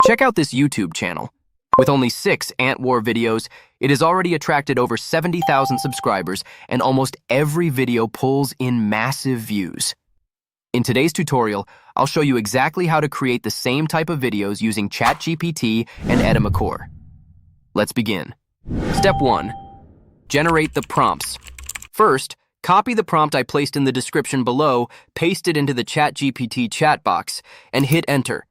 Check out this YouTube channel. With only 6 ant war videos, it has already attracted over 70,000 subscribers, and almost every video pulls in massive views. In today's tutorial, I'll show you exactly how to create the same type of videos using ChatGPT and Edimakor. Let's begin. Step 1. Generate the prompts. First, copy the prompt I placed in the description below, paste it into the ChatGPT chat box, and hit enter.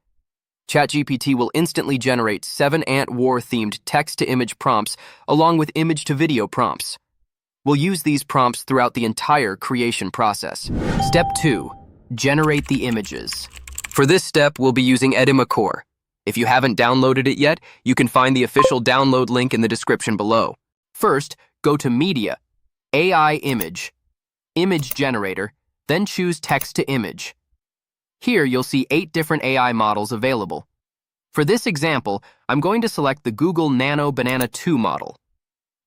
ChatGPT will instantly generate 7 ant war-themed text-to-image prompts along with image-to-video prompts. We'll use these prompts throughout the entire creation process. Step 2. Generate the images. For this step, we'll be using Edimakor. If you haven't downloaded it yet, you can find the official download link in the description below. First, go to Media, AI Image, Image Generator, then choose Text to Image. Here, you'll see 8 different AI models available. For this example, I'm going to select the Google Nano Banana 2 model.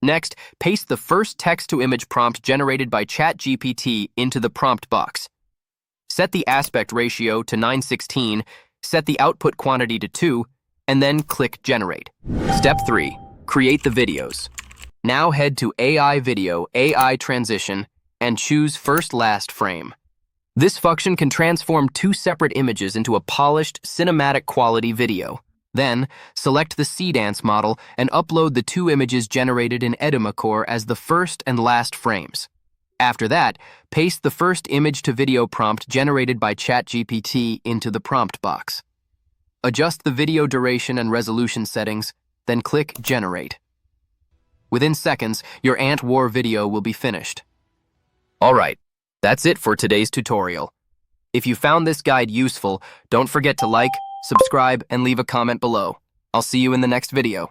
Next, paste the first text-to-image prompt generated by ChatGPT into the prompt box. Set the aspect ratio to 9:16, set the output quantity to 2, and then click Generate. Step 3. Create the videos. Now head to AI Video, AI Transition, and choose First Last Frame. This function can transform 2 separate images into a polished, cinematic quality video. Then, select the Seedance model and upload the 2 images generated in Edimakor as the first and last frames. After that, paste the first image-to-video prompt generated by ChatGPT into the prompt box. Adjust the video duration and resolution settings, then click Generate. Within seconds, your ant war video will be finished. Alright, that's it for today's tutorial. If you found this guide useful, don't forget to like, subscribe, and leave a comment below. I'll see you in the next video.